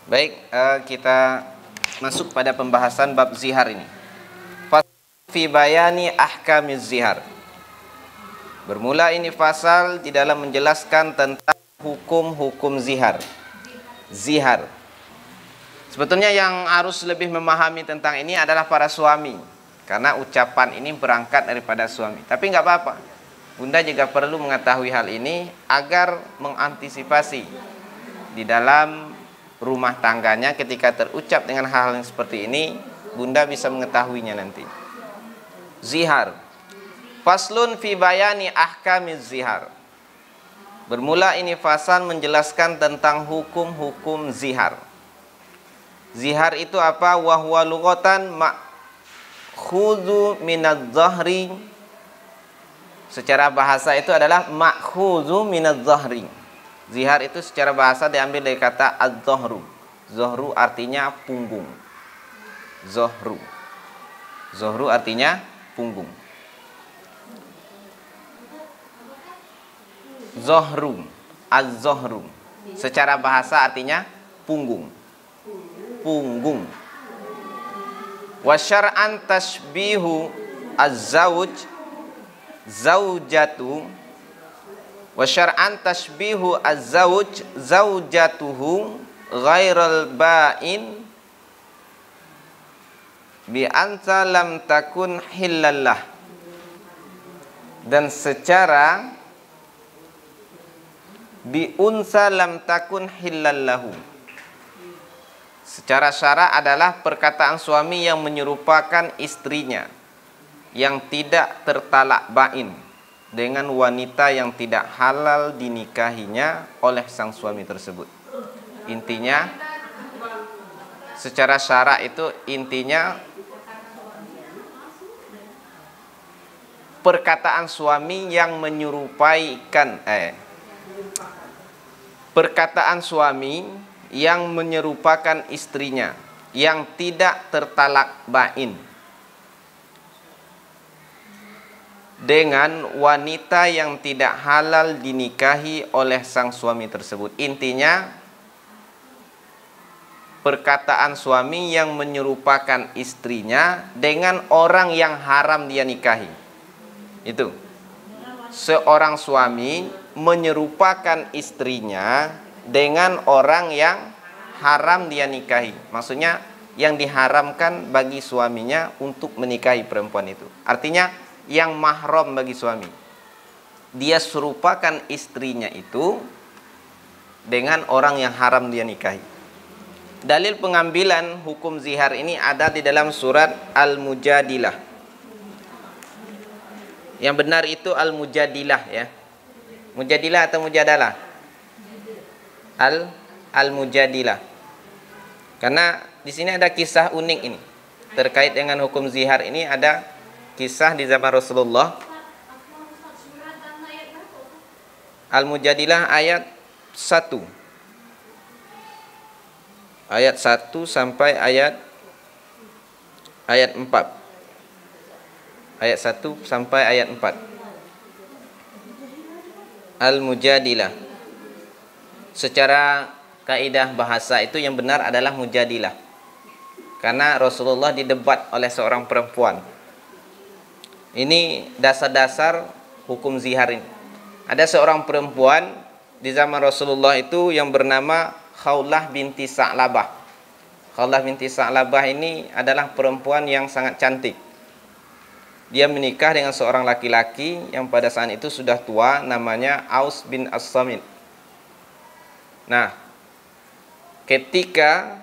Baik, kita masuk pada pembahasan bab zihar ini. Fi bayani ahkamiz zihar. Bermula ini fasal di dalam menjelaskan tentang hukum-hukum zihar. Zihar. Sebetulnya yang harus lebih memahami tentang ini adalah para suami, karena ucapan ini berangkat daripada suami. Tapi nggak apa-apa. Bunda juga perlu mengetahui hal ini agar mengantisipasi di dalam rumah tangganya ketika terucap dengan hal yang seperti ini, Bunda bisa mengetahuinya nanti. Zihar. Faslun fi bayani ahkamiz zihar. Bermula ini fasal menjelaskan tentang hukum-hukum zihar. Zihar itu apa? Wa huwa lughatan ma'khudhu minadz zahri. Secara bahasa itu adalah ma'khudhu minadz zahri. Zihar itu secara bahasa diambil dari kata az-zahru. Zahru artinya punggung. Zahru. Zahru artinya punggung. Zahru, az-zahru. Secara bahasa artinya punggung. Punggung. Wa syar'an tashbihu az-zawj zaujatu. Wa syar'an tashbihu az-zawj zaujatuhu ghairal ba'in bi anta lam takun hillallah. Dan secara bi unsa lam takun hillallahu. Secara syara adalah perkataan suami yang menyerupakan istrinya yang tidak tertalak bain dengan wanita yang tidak halal dinikahinya oleh sang suami tersebut. Intinya, secara syara itu intinya perkataan suami yang menyerupaikan perkataan suami yang menyerupakan istrinya yang tidak tertalak bain dengan wanita yang tidak halal dinikahi oleh sang suami tersebut. Intinya, perkataan suami yang menyerupakan istrinya dengan orang yang haram dia nikahi. Itu. Seorang suami menyerupakan istrinya dengan orang yang haram dia nikahi. Maksudnya yang diharamkan bagi suaminya untuk menikahi perempuan itu. Artinya yang mahram bagi suami. Dia serupakan istrinya itu dengan orang yang haram dia nikahi. Dalil pengambilan hukum zihar ini ada di dalam surat Al-Mujadilah. Yang benar itu Al-Mujadilah ya. Mujadilah atau Mujadalah? Al-Mujadilah. Karena di sini ada kisah unik ini. Terkait dengan hukum zihar ini ada kisah di zaman Rasulullah. Al-Mujadilah ayat 1. Ayat 1 sampai ayat 4. Ayat 1 sampai ayat 4. Al-Mujadilah. Secara kaidah bahasa itu yang benar adalah mujadilah. Karena Rasulullah didebat oleh seorang perempuan. Ini dasar-dasar hukum zihar ini. Ada seorang perempuan di zaman Rasulullah itu yang bernama Khawlah binti Sa'labah. Khawlah binti Sa'labah ini adalah perempuan yang sangat cantik. Dia menikah dengan seorang laki-laki yang pada saat itu sudah tua, namanya Aus bin As-Samit. Nah, ketika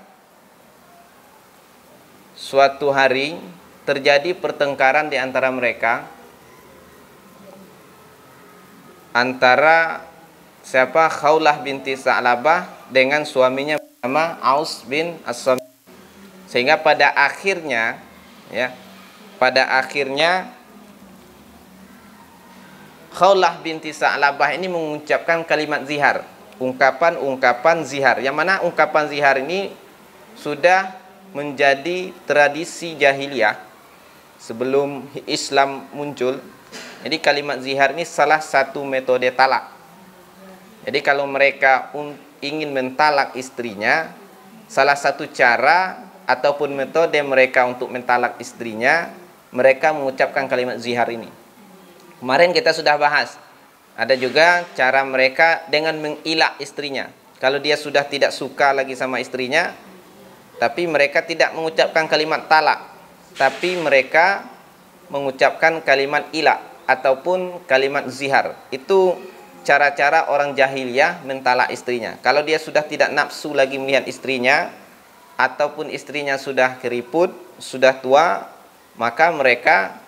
suatu hari terjadi pertengkaran di antara mereka, antara siapa Khawlah binti Sa'labah dengan suaminya bernama Aus bin As-Samit. Sehingga pada akhirnya Khawlah binti Sa'labah ini mengucapkan kalimat zihar, ungkapan zihar, yang mana ungkapan zihar ini sudah menjadi tradisi jahiliyah sebelum Islam muncul. Jadi kalimat zihar ini salah satu metode talak. Jadi kalau mereka ingin mentalak istrinya, salah satu cara ataupun metode mereka untuk mentalak istrinya, mereka mengucapkan kalimat zihar ini. Kemarin kita sudah bahas. Ada juga cara mereka dengan mengilak istrinya. Kalau dia sudah tidak suka lagi sama istrinya, tapi mereka tidak mengucapkan kalimat talak, tapi mereka mengucapkan kalimat ilak ataupun kalimat zihar. Itu cara-cara orang jahiliyah mentalak istrinya. Kalau dia sudah tidak nafsu lagi melihat istrinya, ataupun istrinya sudah keriput, sudah tua, maka mereka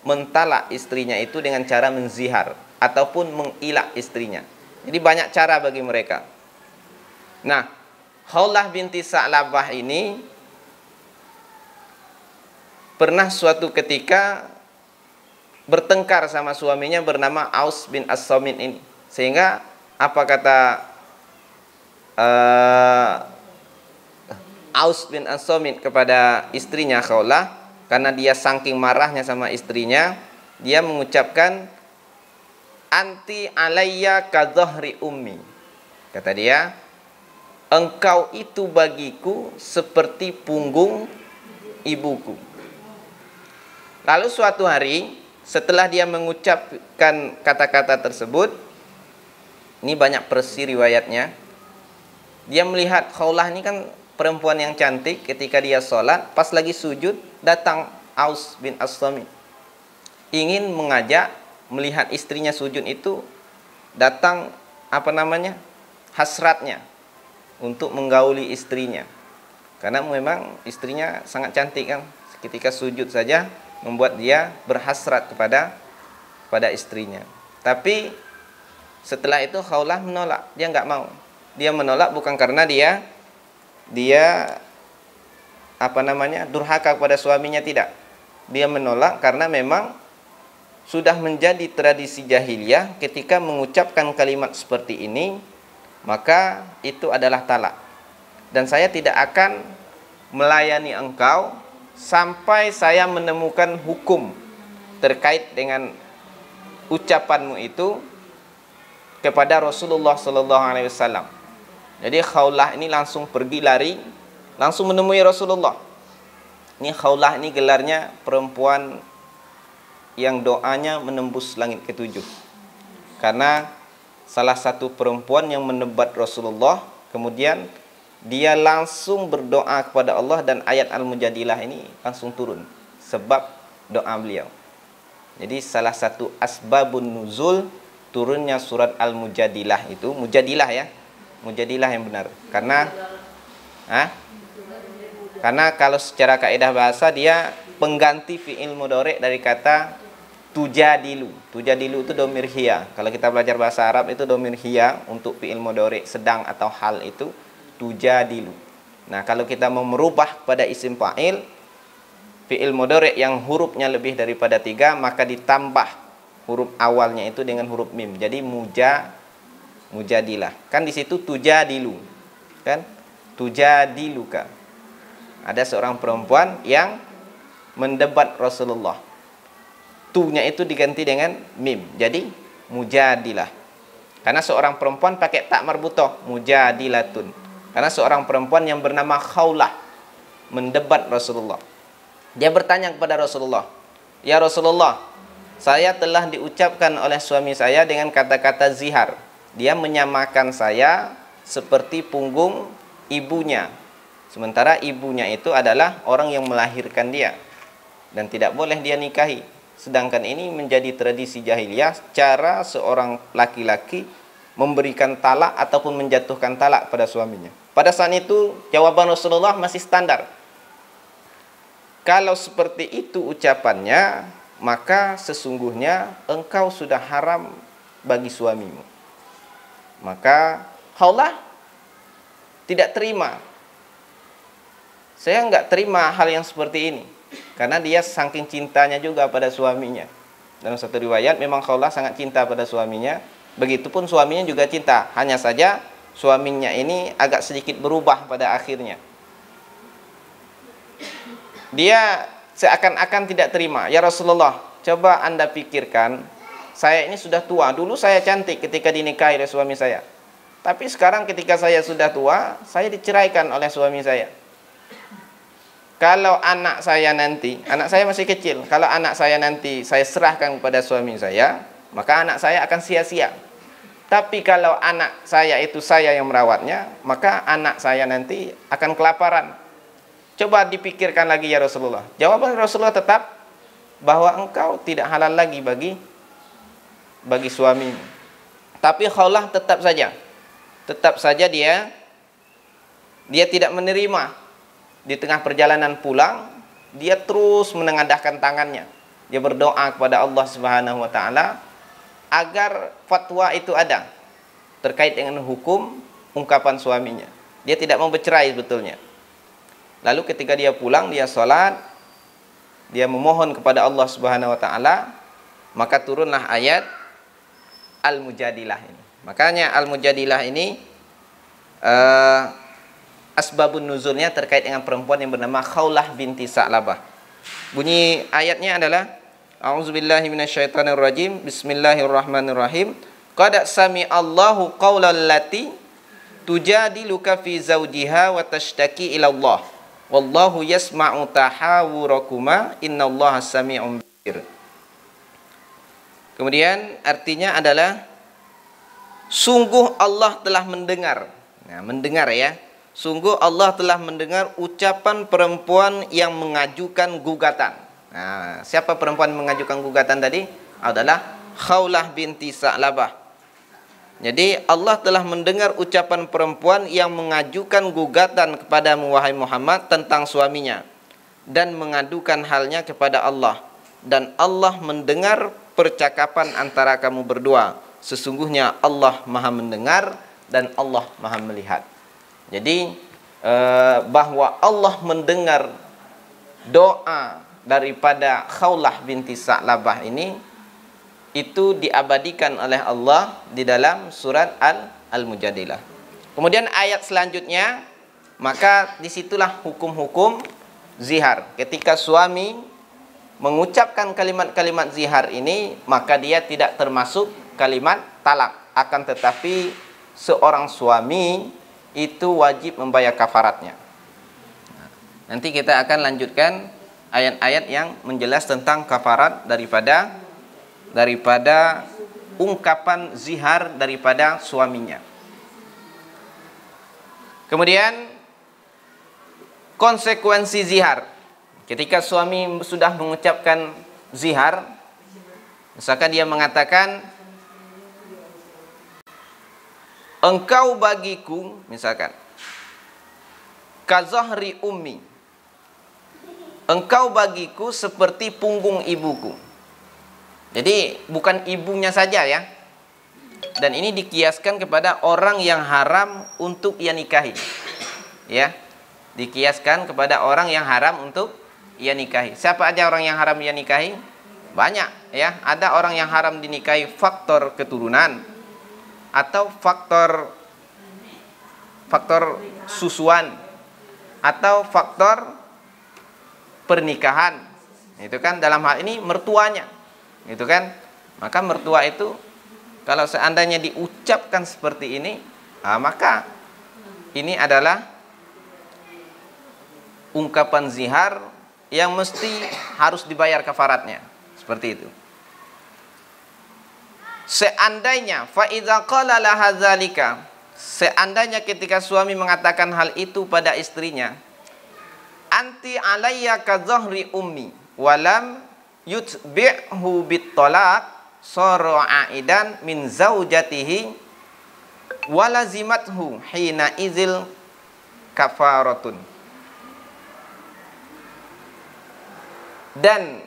mentalak istrinya itu dengan cara menzihar ataupun mengilak istrinya. Jadi banyak cara bagi mereka. Nah, Khawlah binti Sa'labah ini pernah suatu ketika bertengkar sama suaminya bernama Aus bin As-Samit ini. Sehingga apa kata Aus bin As-Samit kepada istrinya Khawlah, karena dia saking marahnya sama istrinya, dia mengucapkan, anti alayya ka dhahri ummi. Kata dia, engkau itu bagiku seperti punggung ibuku. Lalu suatu hari setelah dia mengucapkan kata-kata tersebut, ini banyak versi riwayatnya, dia melihat Khawlah ini kan perempuan yang cantik. Ketika dia sholat, pas lagi sujud, datang Aus bin As-Samit, ingin mengajak melihat istrinya sujud itu, datang hasratnya untuk menggauli istrinya, karena memang istrinya sangat cantik kan. Ketika sujud saja membuat dia berhasrat kepada istrinya. Tapi setelah itu Khawlah menolak, dia nggak mau. Dia menolak bukan karena dia durhaka kepada suaminya, tidak. Dia menolak karena memang sudah menjadi tradisi jahiliyah, ketika mengucapkan kalimat seperti ini, maka itu adalah talak. Dan saya tidak akan melayani engkau sampai saya menemukan hukum terkait dengan ucapanmu itu kepada Rasulullah SAW. Jadi Khawlah ini langsung pergi lari, langsung menemui Rasulullah. Ini Khawlah ini gelarnya perempuan yang doanya menembus langit ketujuh, karena salah satu perempuan yang menebat Rasulullah, kemudian dia langsung berdoa kepada Allah, dan ayat Al-Mujadilah ini langsung turun sebab doa beliau. Jadi salah satu asbabun nuzul turunnya surat Al-Mujadilah itu, Mujadilah ya, Mujadilah yang benar. Karena kalau secara kaidah bahasa dia pengganti fi'il mudhari dari kata tujadilu. Tujadilu itu domir hiya. Kalau kita belajar bahasa Arab itu domir hiya untuk fi'il mudhari sedang atau hal itu tujadilu. Nah, kalau kita mau merubah pada isim fa'il, fi'il mudhari yang hurufnya lebih daripada 3, maka ditambah huruf awalnya itu dengan huruf mim. Jadi mujadilah. Kan di situ tujadilu. Kan? Tujadiluka. Ada seorang perempuan yang mendebat Rasulullah. Tu-nya itu diganti dengan mim. Jadi mujadilah. Karena seorang perempuan pakai tak marbutoh, mujadilatun. Karena seorang perempuan yang bernama Khawlah mendebat Rasulullah. Dia bertanya kepada Rasulullah, "Ya Rasulullah, saya telah diucapkan oleh suami saya dengan kata-kata zihar. Dia menyamakan saya seperti punggung ibunya. Sementara ibunya itu adalah orang yang melahirkan dia, dan tidak boleh dia nikahi. Sedangkan ini menjadi tradisi jahiliyah, cara seorang laki-laki memberikan talak ataupun menjatuhkan talak pada suaminya." Pada saat itu jawaban Rasulullah masih standar. Kalau seperti itu ucapannya, maka sesungguhnya engkau sudah haram bagi suamimu. Maka Khawlah tidak terima. Saya nggak terima hal yang seperti ini, karena dia saking cintanya juga pada suaminya. Dalam satu riwayat memang Khawlah sangat cinta pada suaminya. Begitupun suaminya juga cinta. Hanya saja suaminya ini agak sedikit berubah pada akhirnya. Dia seakan-akan tidak terima. Ya Rasulullah, coba Anda pikirkan, saya ini sudah tua. Dulu saya cantik ketika dinikahi oleh suami saya. Tapi sekarang ketika saya sudah tua, saya diceraikan oleh suami saya. Kalau anak saya nanti, anak saya masih kecil, kalau anak saya nanti saya serahkan kepada suami saya, maka anak saya akan sia-sia. Tapi kalau anak saya itu saya yang merawatnya, maka anak saya nanti akan kelaparan. Coba dipikirkan lagi ya Rasulullah. Jawaban Rasulullah tetap bahwa engkau tidak halal lagi bagi suamimu. Tapi Khawlah tetap saja dia tidak menerima. Di tengah perjalanan pulang, dia terus menengadahkan tangannya. Dia berdoa kepada Allah Subhanahu wa taala agar fatwa itu ada terkait dengan hukum ungkapan suaminya. Dia tidak mau bercerai sebetulnya. Lalu ketika dia pulang, dia sholat, dia memohon kepada Allah Subhanahu wa taala, maka turunlah ayat Al-Mujadilah ini. Makanya Al-Mujadilah ini asbabun nuzulnya terkait dengan perempuan yang bernama Khawlah binti Sa'labah. Bunyi ayatnya adalah A'udzubillahi minasyaitonirrajim. Bismillahirrahmanirrahim. Qad sami'allahu qaulal lati tujadiluka fi zawjiha wa tashtaki ila Allah. Wallahu yasma'u tahawurakuma innallaha sami'un basir. Kemudian artinya adalah sungguh Allah telah mendengar. Nah, mendengar ya. Sungguh Allah telah mendengar ucapan perempuan yang mengajukan gugatan. Nah, siapa perempuan yang mengajukan gugatan tadi? Adalah Khawlah binti Sa'labah. Jadi Allah telah mendengar ucapan perempuan yang mengajukan gugatan kepadamu wahai Muhammad tentang suaminya dan mengadukan halnya kepada Allah. Dan Allah mendengar percakapan antara kamu berdua. Sesungguhnya Allah Maha mendengar dan Allah Maha melihat. Jadi bahwa Allah mendengar doa daripada Khawlah binti Sa'labah ini, itu diabadikan oleh Allah di dalam surat Al-Mujadilah. Kemudian ayat selanjutnya, maka disitulah hukum-hukum zihar. Ketika suami mengucapkan kalimat-kalimat zihar ini, maka dia tidak termasuk kalimat talak. Akan tetapi seorang suami itu wajib membayar kafaratnya. Nanti kita akan lanjutkan ayat-ayat yang menjelas tentang kafarat daripada ungkapan zihar daripada suaminya. Kemudian konsekuensi zihar. Ketika suami sudah mengucapkan zihar, misalkan dia mengatakan engkau bagiku, misalkan kazahri ummi, engkau bagiku seperti punggung ibuku. Jadi bukan ibunya saja ya. Dan ini dikiaskan kepada orang yang haram untuk ia nikahi. Ya. Dikiaskan kepada orang yang haram untuk ia nikahi. Siapa aja orang yang haram ia nikahi? Banyak ya. Ada orang yang haram dinikahi faktor keturunan atau faktor susuan atau faktor pernikahan. Itu kan dalam hal ini mertuanya. Itu kan? Maka mertua itu kalau seandainya diucapkan seperti ini, maka ini adalah ungkapan zihar yang mesti harus dibayar kafaratnya. Seperti itu. Seandainya fa idza qala laha dzalika, seandainya ketika suami mengatakan hal itu pada istrinya, anti alayya ka dhahri ummi walam yutbi'hu bit talaq sara aidan min zaujatihi walazimathu hina izil kafaratun. Dan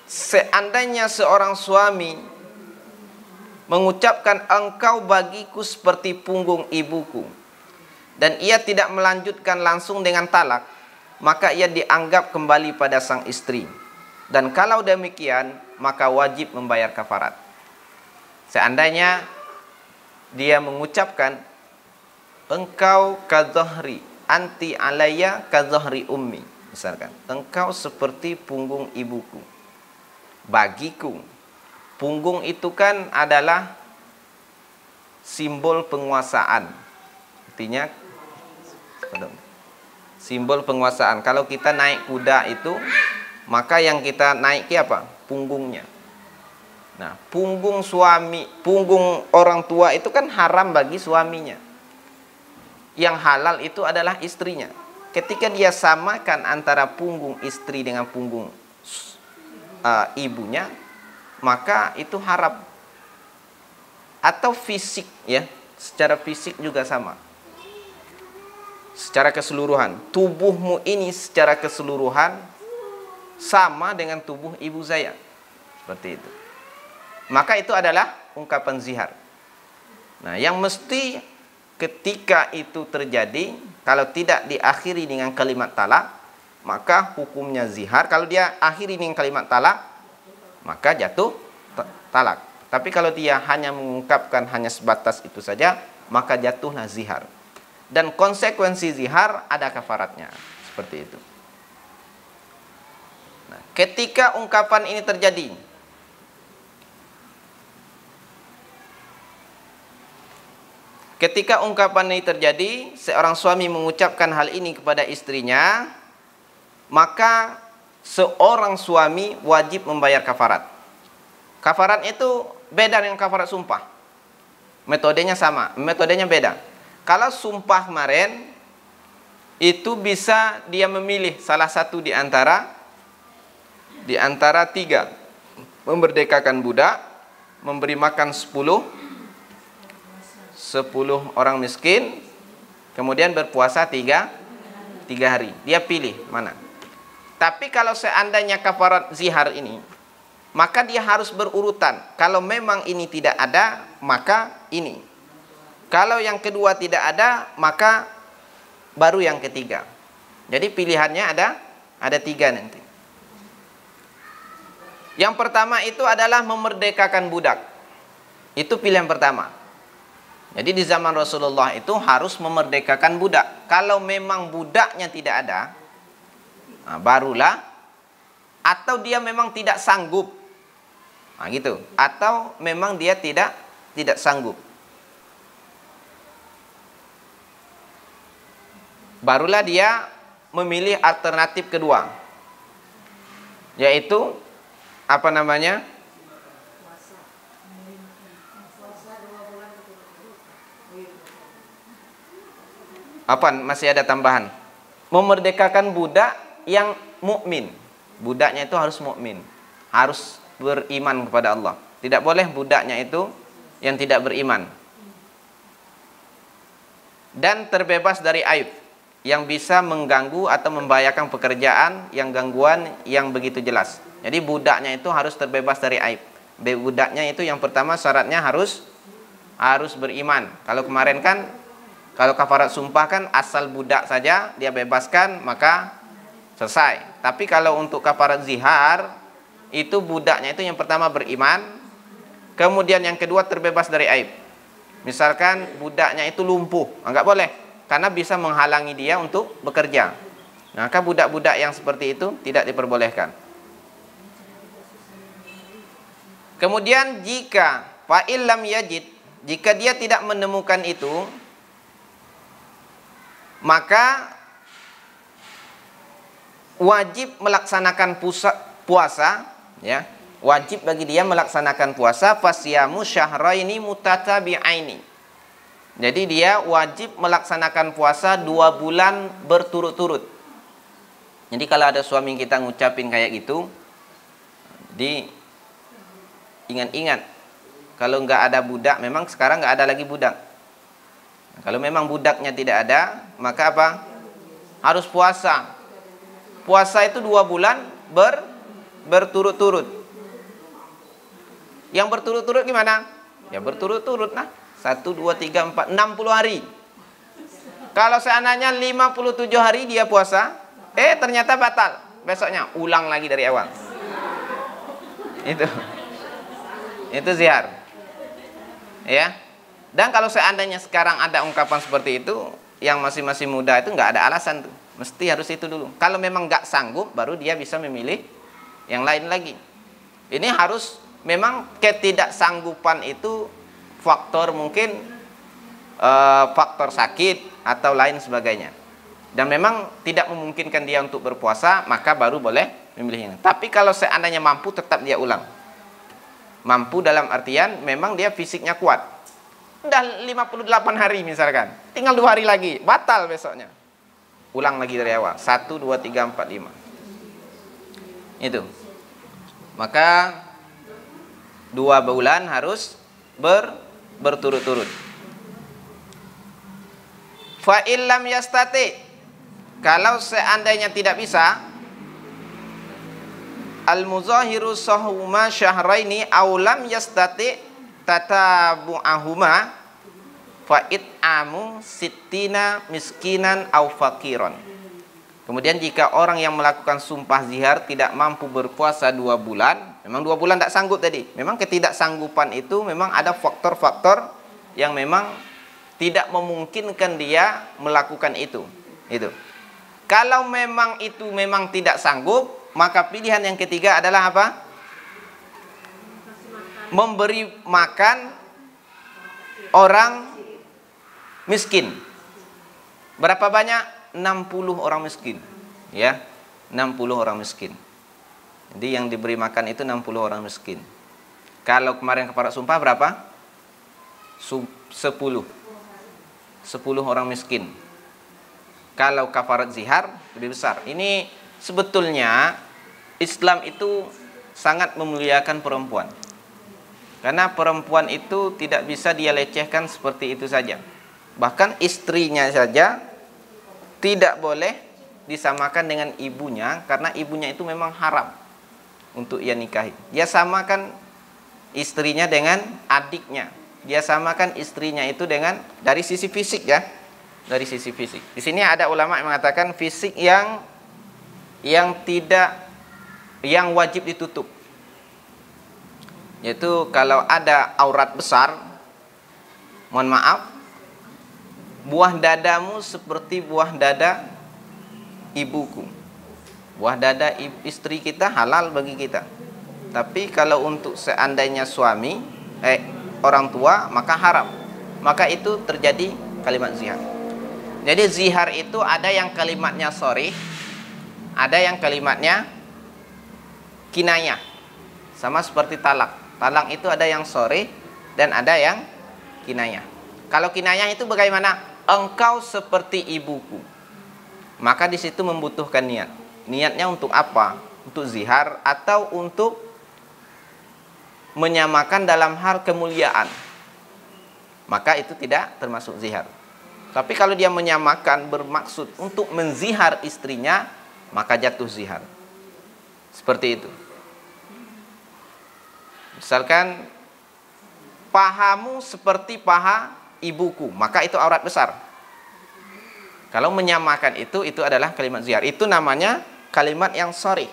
seandainya seorang suami mengucapkan engkau bagiku seperti punggung ibuku, dan ia tidak melanjutkan langsung dengan talak, maka ia dianggap kembali pada sang istri. Dan kalau demikian, maka wajib membayar kafarat. Seandainya dia mengucapkan engkau kadzahri, anti alayya kadzahri ummi, misalkan, engkau seperti punggung ibuku bagiku. Punggung itu kan adalah simbol penguasaan. Artinya simbol penguasaan. Kalau kita naik kuda itu, maka yang kita naiki apa? Punggungnya. Nah, punggung suami, punggung orang tua itu kan haram bagi suaminya. Yang halal itu adalah istrinya. Ketika dia samakan antara punggung istri dengan punggung ibunya, maka itu haram. Atau fisik, ya, secara fisik juga sama. Secara keseluruhan, tubuhmu ini secara keseluruhan sama dengan tubuh ibu saya, seperti itu. Maka itu adalah ungkapan zihar. Nah, yang mesti ketika itu terjadi, kalau tidak diakhiri dengan kalimat talak, maka hukumnya zihar. Kalau dia akhiri dengan kalimat talak, maka jatuh talak. Tapi kalau dia hanya mengungkapkan hanya sebatas itu saja, maka jatuhlah zihar. Dan konsekuensi zihar ada kafaratnya, seperti itu. Nah, ketika ungkapan ini terjadi, seorang suami mengucapkan hal ini kepada istrinya, maka seorang suami wajib membayar kafarat. Kafarat itu beda dengan kafarat sumpah. Metodenya sama, metodenya beda. Kalau sumpah kemarin, itu bisa dia memilih salah satu di antara tiga. Memerdekakan budak, memberi makan 10 orang miskin, kemudian berpuasa 3 hari. Dia pilih mana. Tapi kalau seandainya kafarat zihar ini, maka dia harus berurutan. Kalau memang ini tidak ada, maka ini. Kalau yang kedua tidak ada, maka baru yang ketiga. Jadi pilihannya ada 3 nanti. Yang pertama itu adalah memerdekakan budak. Itu pilihan pertama. Jadi di zaman Rasulullah itu harus memerdekakan budak. Kalau memang budaknya tidak ada, nah, barulah, atau dia memang tidak sanggup, nah, gitu, atau memang dia tidak sanggup, barulah dia memilih alternatif kedua, yaitu apa namanya? Apa? Masih ada tambahan. Memerdekakan budak yang mukmin. Budaknya itu harus mukmin, harus beriman kepada Allah. Tidak boleh budaknya itu yang tidak beriman. Dan terbebas dari aib yang bisa mengganggu atau membahayakan pekerjaan, yang gangguan yang begitu jelas. Jadi budaknya itu harus terbebas dari aib. Budaknya itu yang pertama syaratnya harus beriman. Kalau kemarin kan, kalau kafarat sumpah kan asal budak saja dia bebaskan maka selesai. Tapi kalau untuk kafarat zihar, itu budaknya itu yang pertama beriman, kemudian yang kedua terbebas dari aib. Misalkan budaknya itu lumpuh, enggak boleh, karena bisa menghalangi dia untuk bekerja. Maka budak-budak yang seperti itu tidak diperbolehkan. Kemudian jika fa'il lam yajid, jika dia tidak menemukan itu, maka wajib melaksanakan puasa, ya. Wajib bagi dia melaksanakan puasa fasyamu syahraini mutatabi'aini. Jadi dia wajib melaksanakan puasa 2 bulan berturut-turut. Jadi kalau ada suami kita ngucapin kayak gitu, ingat-ingat, kalau nggak ada budak, memang sekarang nggak ada lagi budak. Kalau memang budaknya tidak ada, maka apa? Harus puasa. Puasa itu 2 bulan berturut-turut. Yang berturut-turut gimana? Ya berturut-turut nah. 1, 2, 3, 4, 60 hari. Kalau seandainya 57 hari dia puasa, ternyata batal. Besoknya ulang lagi dari awal. Itu zihar. Ya. Dan kalau seandainya sekarang ada ungkapan seperti itu, yang masih muda itu nggak ada alasan tuh. Mesti harus itu dulu. Kalau memang nggak sanggup, baru dia bisa memilih yang lain lagi. Ini harus memang ketidaksanggupan itu faktor mungkin faktor sakit atau lain sebagainya. Dan memang tidak memungkinkan dia untuk berpuasa, maka baru boleh memilihnya. Tapi kalau seandainya mampu, tetap dia ulang. Mampu dalam artian memang dia fisiknya kuat. Udah 58 hari misalkan, tinggal 2 hari lagi, batal besoknya. Ulang lagi dari awal. 1, 2, 3, 4, 5. Itu. Maka 2 bulan harus berturut-turut. Fa illam yastati, kalau seandainya tidak bisa, al muzahiru sahuma syahraini aw lam yastati tatabu'ahuma fa it'amu sittina miskinan aw faqiran. Kemudian jika orang yang melakukan sumpah zihar tidak mampu berpuasa 2 bulan, memang 2 bulan tidak sanggup tadi. Memang ketidaksanggupan itu memang ada faktor-faktor yang memang tidak memungkinkan dia melakukan itu. Kalau memang itu memang tidak sanggup, maka pilihan yang ketiga adalah apa? Memberi makan orang miskin. Berapa banyak? 60 orang miskin. Ya, 60 orang miskin. Jadi yang diberi makan itu 60 orang miskin. Kalau kemarin kafarat sumpah berapa? 10 orang miskin. Kalau kafarat zihar lebih besar. Ini sebetulnya Islam itu sangat memuliakan perempuan. Karena perempuan itu tidak bisa dia lecehkan seperti itu saja. Bahkan istrinya saja tidak boleh disamakan dengan ibunya, karena ibunya itu memang haram untuk ia nikahi. Dia samakan istrinya dengan adiknya. Dia samakan istrinya itu dengan dari sisi fisik ya. Dari sisi fisik. Di sini ada ulama yang mengatakan fisik yang wajib ditutup. Yaitu kalau ada aurat besar, mohon maaf, buah dadamu seperti buah dada ibuku. Buah dada istri kita halal bagi kita. Tapi kalau untuk seandainya suami, orang tua, maka haram. Maka itu terjadi kalimat zihar. Jadi zihar itu ada yang kalimatnya sharih, ada yang kalimatnya kinayah. Sama seperti talak. Talak itu ada yang sharih dan ada yang kinayah. Kalau kinayah itu bagaimana? Engkau seperti ibuku. Maka di situ membutuhkan niat. Niatnya untuk apa? Untuk zihar atau untuk menyamakan dalam hal kemuliaan. Maka itu tidak termasuk zihar. Tapi kalau dia menyamakan bermaksud untuk menzihar istrinya, maka jatuh zihar. Seperti itu. Misalkan pahamu seperti paha ibuku, maka itu aurat besar. Kalau menyamakan itu adalah kalimat zihar. Itu namanya kalimat yang sharih,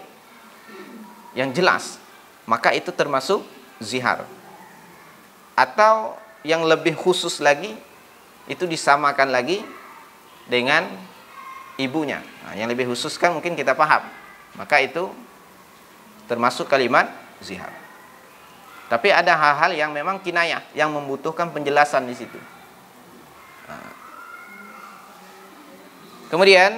yang jelas. Maka itu termasuk zihar. Atau yang lebih khusus lagi, itu disamakan lagi dengan ibunya. Nah, yang lebih khusus kan mungkin kita paham. Maka itu termasuk kalimat zihar. Tapi ada hal-hal yang memang kinayah, yang membutuhkan penjelasan di situ. Nah. Kemudian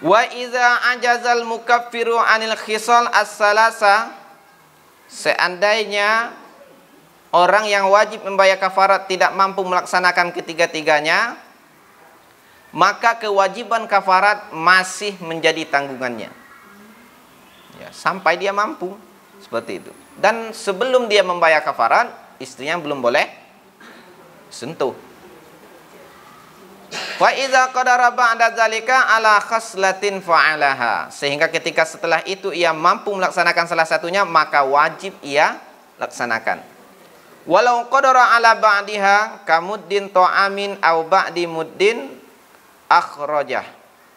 wa iza ajazal mukaffiru anil khisal as-salasa, seandainya orang yang wajib membayar kafarat tidak mampu melaksanakan ketiga-tiganya, maka kewajiban kafarat masih menjadi tanggungannya. Ya, sampai dia mampu seperti itu. Dan sebelum dia membayar kafarat, istrinya belum boleh sentuh. Wa idza qadara ba'da zalika ala khaslatin fa'alaha. Sehingga ketika setelah itu ia mampu melaksanakan salah satunya, maka wajib ia laksanakan. Walau qadara ala ba'diha kamuddin ta'amin au ba'di muddin akhrajah.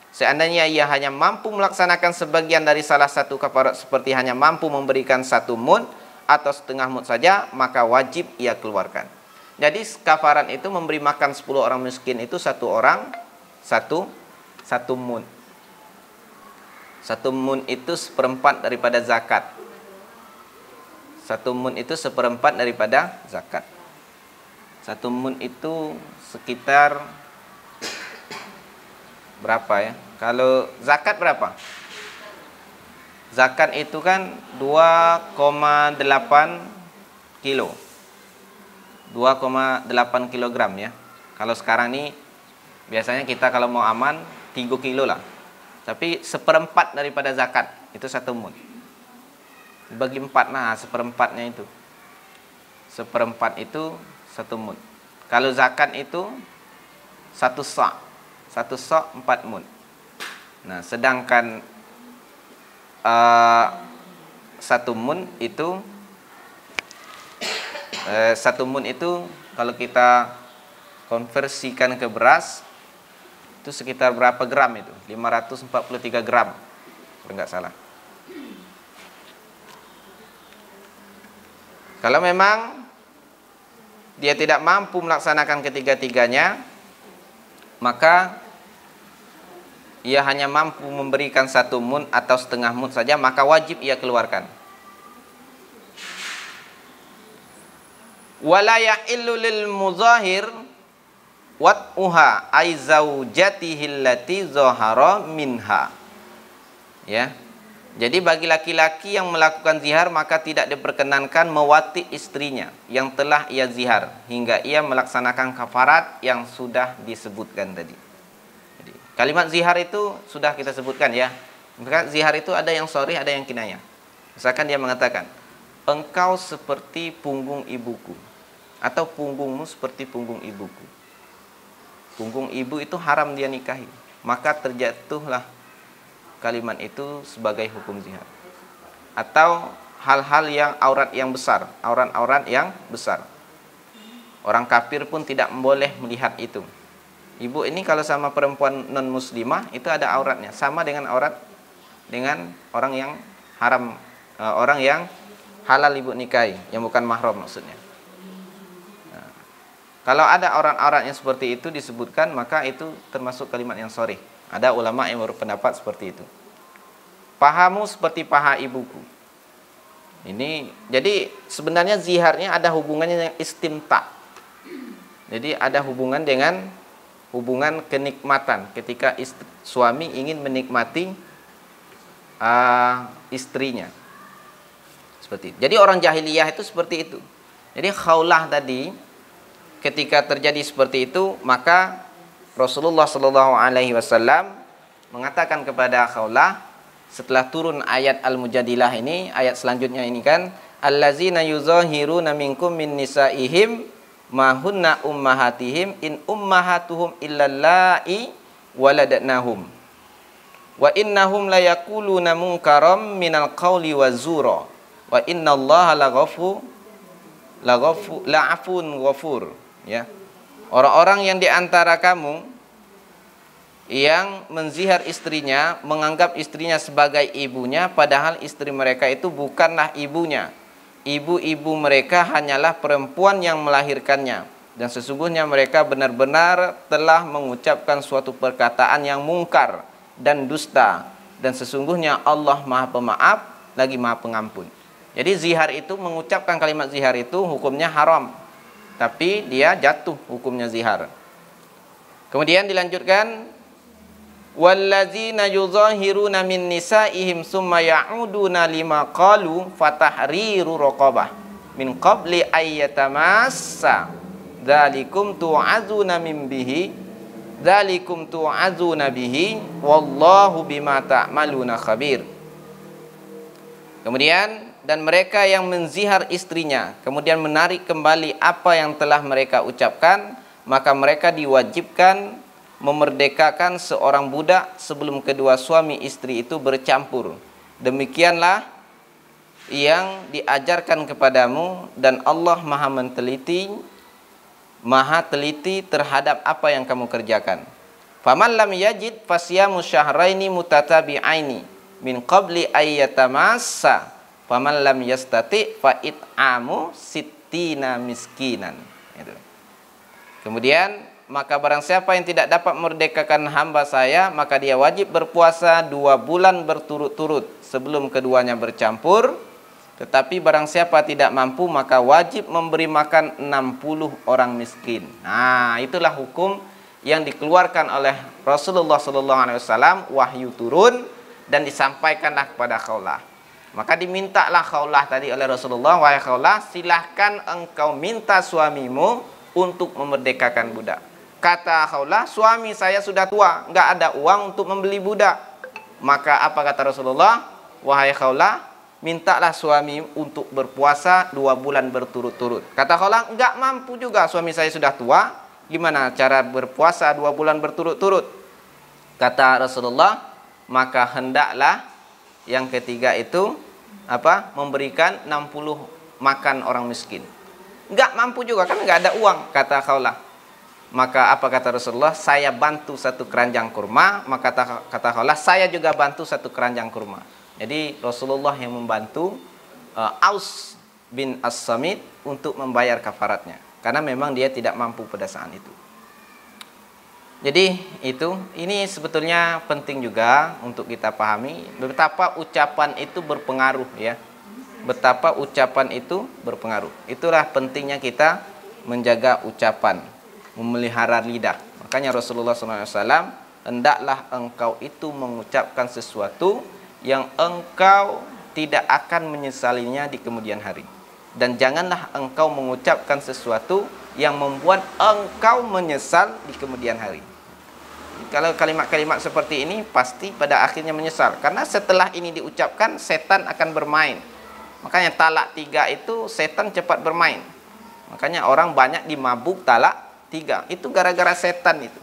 Seandainya ia hanya mampu melaksanakan sebagian dari salah satu kafarat, seperti hanya mampu memberikan 1 mud atau setengah mud saja, maka wajib ia keluarkan. Jadi kafaran itu memberi makan 10 orang miskin itu 1 orang 1 mud. 1 mud itu seperempat daripada zakat. 1 mud itu seperempat daripada zakat. 1 mud itu sekitar berapa ya? Kalau zakat berapa? Zakat itu kan 2,8 kilo. 2,8 kilogram ya. Kalau sekarang ini biasanya kita kalau mau aman 3 kilo lah. Tapi seperempat daripada zakat itu 1 mud. Bagi 4, nah seperempatnya itu. Seperempat itu 1 mud. Kalau zakat itu 1 sa'. 1 sa' 4 mud. Nah, sedangkan 1 mud itu 1 mud itu kalau kita konversikan ke beras itu sekitar berapa gram itu? 543 gram. Kalau nggak salah. Kalau memang dia tidak mampu melaksanakan ketiga-tiganya, maka ia hanya mampu memberikan 1 mud atau setengah mud saja, maka wajib ia keluarkan. Wala yahillu lil muzahir wat'uha ay zaujatihi allati zahara minha. Ya. Jadi bagi laki-laki yang melakukan zihar maka tidak diperkenankan mewati istrinya yang telah ia zihar hingga ia melaksanakan kafarat yang sudah disebutkan tadi. Jadi, kalimat zihar itu sudah kita sebutkan ya. Maka zihar itu ada yang sharih, ada yang kinayah. Misalkan dia mengatakan, engkau seperti punggung ibuku. Atau punggungmu seperti punggung ibuku. Punggung ibu itu haram dia nikahi. Maka terjatuhlah kalimat itu sebagai hukum zihar. Atau hal-hal yang aurat yang besar. Aurat-aurat yang besar. Orang kafir pun tidak boleh melihat itu. Ibu ini kalau sama perempuan non-muslimah itu ada auratnya. Sama dengan aurat dengan orang yang haram. Orang yang halal ibu nikahi. Yang bukan mahram maksudnya. Kalau ada aurat-aurat yang seperti itu disebutkan, maka itu termasuk kalimat yang sharih. Ada ulama yang berpendapat seperti itu. Pahamu seperti paha ibuku. Ini jadi sebenarnya ziharnya ada hubungannya dengan istimta. Jadi ada hubungan dengan hubungan kenikmatan ketika suami ingin menikmati istrinya. Seperti itu. Jadi orang jahiliyah itu seperti itu. Jadi khaulah tadi ketika terjadi seperti itu, maka Rasulullah SAW mengatakan kepada Khawlah setelah turun ayat Al-Mujadilah ini, ayat selanjutnya ini kan, allazina yuzahiruna minkum min nisaihim ma hunna ummahatihim in ummahatuhum illallai waladnahum wa innahum la yaquluna munkaram minal qawli wazura wa innallaha la'afun ghafur. Ya, orang-orang yang diantara kamu yang menzihar istrinya, menganggap istrinya sebagai ibunya, padahal istri mereka itu bukanlah ibunya. Ibu-ibu mereka hanyalah perempuan yang melahirkannya, dan sesungguhnya mereka benar-benar telah mengucapkan suatu perkataan yang mungkar dan dusta, dan sesungguhnya Allah Maha Pemaaf lagi Maha Pengampun. Jadi zihar itu, mengucapkan kalimat zihar itu hukumnya haram, tapi dia jatuh hukumnya zihar. Kemudian dilanjutkan, wallazina yuzahiruna min nisaihim summa ya'uduna lima qalu fatahriru raqabah min qabli ayyatamassa dzalikum tu'azuna min bihi dzalikum tu'azuna bihi wallahu bima ta'maluna khabir. Kemudian, dan mereka yang menzihar istrinya kemudian menarik kembali apa yang telah mereka ucapkan, maka mereka diwajibkan memerdekakan seorang budak sebelum kedua suami istri itu bercampur. Demikianlah yang diajarkan kepadamu, dan Allah maha teliti terhadap apa yang kamu kerjakan. Faman lam yajid fasyamu syahraini mutatabi'aini min qabli ayyatamassa faman lam yastati fa it'amu sittina miskinan. Itu. Kemudian, maka barang siapa yang tidak dapat memerdekakan hamba saya, maka dia wajib berpuasa 2 bulan berturut-turut sebelum keduanya bercampur. Tetapi barang siapa tidak mampu, maka wajib memberi makan 60 orang miskin. Nah, itulah hukum yang dikeluarkan oleh Rasulullah SAW. Wahyu turun dan disampaikanlah kepada Khawlah. Maka dimintalah Khawlah tadi oleh Rasulullah, wahai Khawlah, silahkan engkau minta suamimu untuk memerdekakan budak. Kata Khawlah, suami saya sudah tua, nggak ada uang untuk membeli budak. Maka apa kata Rasulullah? Wahai Khawlah, mintalah suami untuk berpuasa 2 bulan berturut-turut. Kata Khawlah, nggak mampu juga, suami saya sudah tua, gimana cara berpuasa 2 bulan berturut-turut? Kata Rasulullah, maka hendaklah yang ketiga itu memberikan 60 makan orang miskin. Nggak mampu juga, kan nggak ada uang, kata Khawlah. Maka apa kata Rasulullah? Saya bantu 1 keranjang kurma. Maka kata Khawlah, saya juga bantu 1 keranjang kurma. Jadi Rasulullah yang membantu Aus bin As-Samit untuk membayar kafaratnya, karena memang dia tidak mampu pada saat itu. Jadi ini sebetulnya penting juga untuk kita pahami betapa ucapan itu berpengaruh, ya. Betapa ucapan itu berpengaruh. Itulah pentingnya kita menjaga ucapan, memelihara lidah. Makanya Rasulullah SAW, hendaklah engkau itu mengucapkan sesuatu yang engkau tidak akan menyesalinya di kemudian hari. Dan janganlah engkau mengucapkan sesuatu yang membuat engkau menyesal di kemudian hari. Kalau kalimat-kalimat seperti ini pasti pada akhirnya menyesal, karena setelah ini diucapkan setan akan bermain. Makanya talak 3 itu setan cepat bermain. Makanya orang banyak dimabuk talak 3. Itu gara-gara setan itu.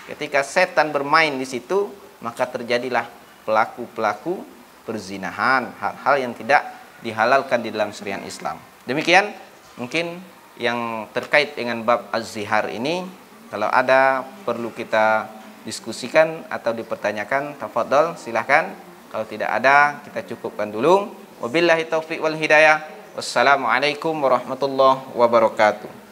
Ketika setan bermain di situ, maka terjadilah pelaku-pelaku perzinahan, hal-hal yang tidak dihalalkan di dalam syariat Islam. Demikian mungkin yang terkait dengan bab az-zihar ini. Kalau ada perlu kita diskusikan atau dipertanyakan, tafadhol silahkan. Kalau tidak ada, kita cukupkan dulu. Wabillahi taufiq wal hidayah. Wassalamualaikum warahmatullahi wabarakatuh.